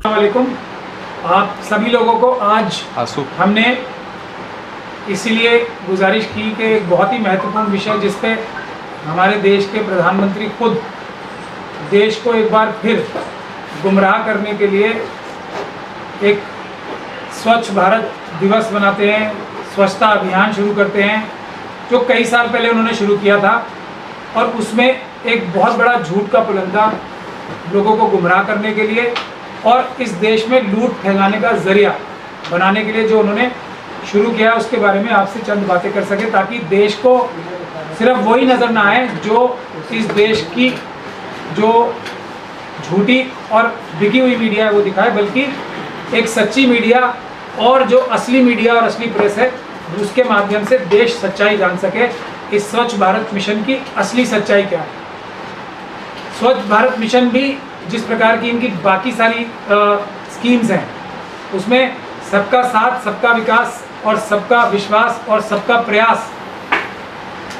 वालेकुम। आप सभी लोगों को आज हमने इसीलिए गुजारिश की कि एक बहुत ही महत्वपूर्ण विषय जिस पे हमारे देश के प्रधानमंत्री खुद देश को एक बार फिर गुमराह करने के लिए एक स्वच्छ भारत दिवस बनाते हैं, स्वच्छता अभियान शुरू करते हैं, जो कई साल पहले उन्होंने शुरू किया था। और उसमें एक बहुत बड़ा झूठ का पुलंदा लोगों को गुमराह करने के लिए और इस देश में लूट फैलाने का जरिया बनाने के लिए जो उन्होंने शुरू किया, उसके बारे में आपसे चंद बातें कर सके, ताकि देश को सिर्फ वही नज़र ना आए जो इस देश की जो झूठी और बिकी हुई मीडिया है वो दिखाए, बल्कि एक सच्ची मीडिया और जो असली मीडिया और असली प्रेस है उसके माध्यम से देश सच्चाई जान सके। इस स्वच्छ भारत मिशन की असली सच्चाई क्या है। स्वच्छ भारत मिशन भी जिस प्रकार की इनकी बाकी सारी स्कीम्स हैं, उसमें सबका साथ, सबका विकास और सबका विश्वास और सबका प्रयास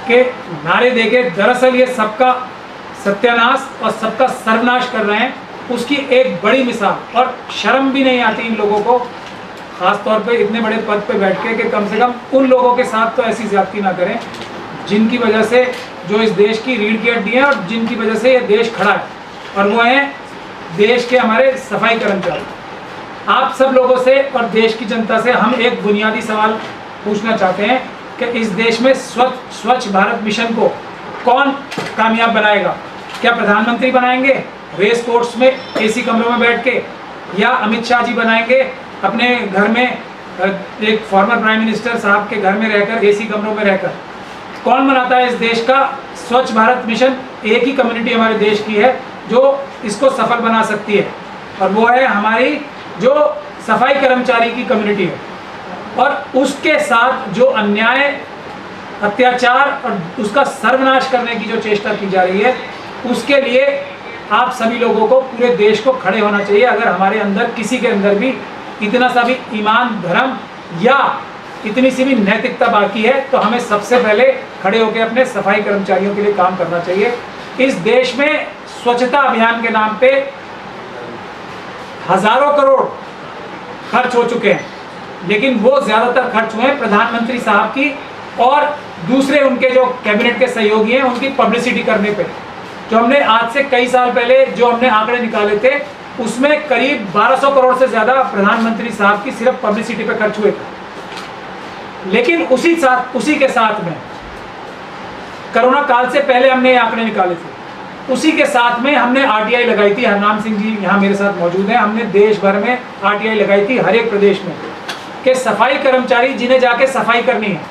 के नारे देके दरअसल ये सबका सत्यानाश और सबका सर्वनाश कर रहे हैं। उसकी एक बड़ी मिसाल, और शर्म भी नहीं आती इन लोगों को, ख़ास तौर पे इतने बड़े पद पे बैठ के, कि कम से कम उन लोगों के साथ तो ऐसी ज्यादती ना करें जिनकी वजह से जो इस देश की रीढ़ की हड्डी है और जिनकी वजह से ये देश खड़ा है, और वो हैं देश के हमारे सफाई कर्मचारी। आप सब लोगों से और देश की जनता से हम एक बुनियादी सवाल पूछना चाहते हैं कि इस देश में स्वच्छ भारत मिशन को कौन कामयाब बनाएगा? क्या प्रधानमंत्री बनाएंगे रेस कोर्स में एसी कमरों में बैठ के, या अमित शाह जी बनाएंगे अपने घर में, एक फॉर्मर प्राइम मिनिस्टर साहब के घर में रहकर एसी कमरों में रहकर? कौन बनाता है इस देश का स्वच्छ भारत मिशन? एक ही कम्युनिटी हमारे देश की है जो इसको सफल बना सकती है, और वो है हमारी जो सफाई कर्मचारी की कम्युनिटी है। और उसके साथ जो अन्याय, अत्याचार और उसका सर्वनाश करने की जो चेष्टा की जा रही है, उसके लिए आप सभी लोगों को, पूरे देश को खड़े होना चाहिए। अगर हमारे अंदर किसी के अंदर भी इतना सा भी ईमान, धर्म या इतनी सी भी नैतिकता बाकी है, तो हमें सबसे पहले खड़े होकर अपने सफाई कर्मचारियों के लिए काम करना चाहिए। इस देश में स्वच्छता अभियान के नाम पे हजारों करोड़ खर्च हो चुके हैं, लेकिन वो ज्यादातर खर्च हुए हैं प्रधानमंत्री साहब की और दूसरे उनके जो कैबिनेट के सहयोगी हैं उनकी पब्लिसिटी करने पे। जो हमने आज से कई साल पहले जो हमने आंकड़े निकाले थे, उसमें करीब 1200 करोड़ से ज्यादा प्रधानमंत्री साहब की सिर्फ पब्लिसिटी पे खर्च हुए थे। लेकिन उसी के साथ में कोरोना काल से पहले हमने ये आंकड़े निकाले थे, उसी के साथ में हमने आरटीआई लगाई थी। हरनाम सिंह जी यहाँ मेरे साथ मौजूद हैं। हमने देश भर में आरटीआई लगाई थी, हर एक प्रदेश में, कि सफाई कर्मचारी जिन्हें जाके सफाई करनी है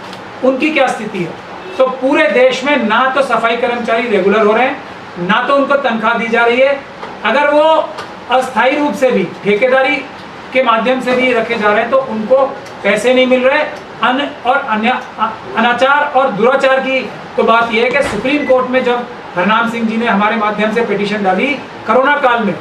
उनकी क्या स्थिति है। तो पूरे देश में ना तो सफाई कर्मचारी रेगुलर हो रहे हैं, ना तो उनको तनख्वाह दी जा रही है। अगर वो अस्थायी रूप से भी ठेकेदारी के माध्यम से भी रखे जा रहे हैं तो उनको पैसे नहीं मिल रहे। अनाचार और दुराचार की तो बात यह है कि सुप्रीम कोर्ट में जब हरनाम सिंह जी ने हमारे माध्यम से पिटीशन डाली कोरोना काल में,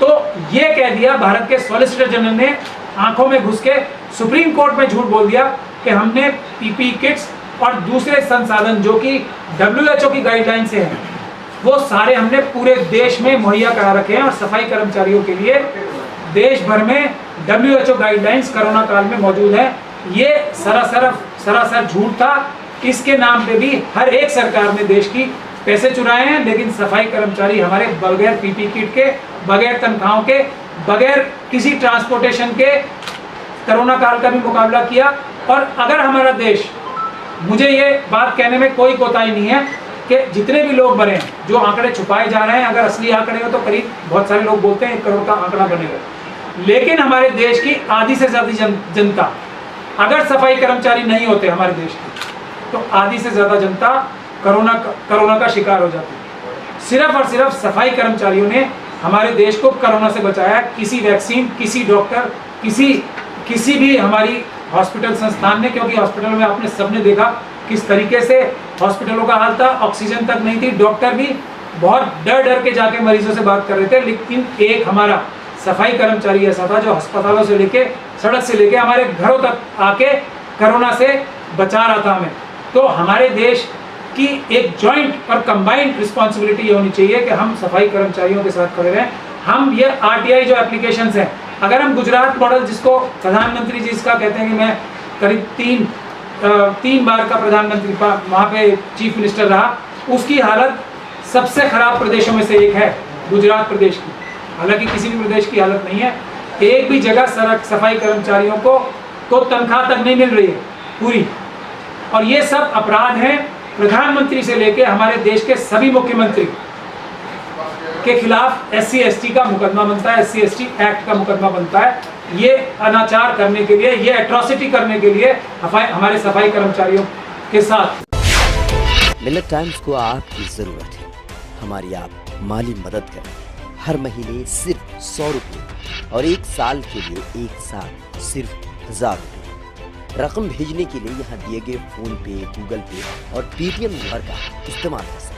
तो ये कह दिया, भारत के सॉलिसिटर जनरल ने आंखों में घुस के सुप्रीम कोर्ट में झूठ बोल दिया कि हमने पीपी किट्स और दूसरे संसाधन जो कि WHO की गाइडलाइन से हैं, वो सारे हमने पूरे देश में मुहैया करा रखे हैं। और सफाई कर्मचारियों के लिए देश भर में WHO गाइडलाइंस कोरोना काल में मौजूद है। ये सरासर झूठ था। इसके नाम पे भी हर एक सरकार ने देश की पैसे चुराए हैं, लेकिन सफाई कर्मचारी हमारे बगैर पीपी किट के, बगैर तनख्वाहों के, बगैर किसी ट्रांसपोर्टेशन के कोरोना काल का भी मुकाबला किया। और अगर हमारा देश, मुझे ये बात कहने में कोई कोताही नहीं है कि जितने भी लोग बने, जो आंकड़े छुपाए जा रहे हैं, अगर असली आंकड़े हो तो करीब, बहुत सारे लोग बोलते हैं 1 करोड़ का आंकड़ा बनेगा, लेकिन हमारे देश की आधी से ज्यादा जनता, अगर सफाई कर्मचारी नहीं होते हमारे देश की, तो आधी से ज्यादा जनता कोरोना का शिकार हो जाती है। सिर्फ और सिर्फ सफाई कर्मचारियों ने हमारे देश को कोरोना से बचाया। किसी वैक्सीन, किसी डॉक्टर, किसी भी हमारी हॉस्पिटल संस्थान ने, क्योंकि हॉस्पिटल में आपने सबने देखा किस तरीके से हॉस्पिटलों का हाल था, ऑक्सीजन तक नहीं थी, डॉक्टर भी बहुत डर के जाके मरीजों से बात कर रहे थे। लेकिन एक हमारा सफाई कर्मचारी ऐसा था जो अस्पतालों से लेके, सड़क से लेके हमारे घरों तक आके कोरोना से बचा रहा था हमें। तो हमारे देश की एक जॉइंट और कंबाइंड रिस्पॉन्सिबिलिटी ये होनी चाहिए कि हम सफाई कर्मचारियों के साथ खड़े रहें। हम ये RTI जो एप्लीकेशंस हैं, अगर हम गुजरात मॉडल जिसको प्रधानमंत्री जी इसका कहते हैं कि मैं करीब तीन बार का प्रधानमंत्री वहाँ पे चीफ मिनिस्टर रहा, उसकी हालत सबसे खराब प्रदेशों में से एक है गुजरात प्रदेश की। हालांकि किसी भी प्रदेश की हालत नहीं है, एक भी जगह सड़क सफाई कर्मचारियों को तनख्वाह तक नहीं मिल रही है पूरी। और ये सब अपराध हैं प्रधानमंत्री से लेके हमारे देश के सभी मुख्यमंत्री के खिलाफ SC/ST का मुकदमा बनता है, SC/ST एक्ट का मुकदमा बनता है। ये अनाचार करने के लिए, ये एट्रॉसिटी करने के लिए हमारे सफाई कर्मचारियों के साथ। मिल्लत टाइम्स को आपकी जरूरत है, हमारी आप माली मदद करें। हर महीने सिर्फ 100 रुपये और 1 साल के लिए एक साथ सिर्फ 1000 रुपये। रकम भेजने के लिए यहाँ दिए गए फोन पे, गूगल पे और पेटीएम नंबर का इस्तेमाल कर सकते हैं।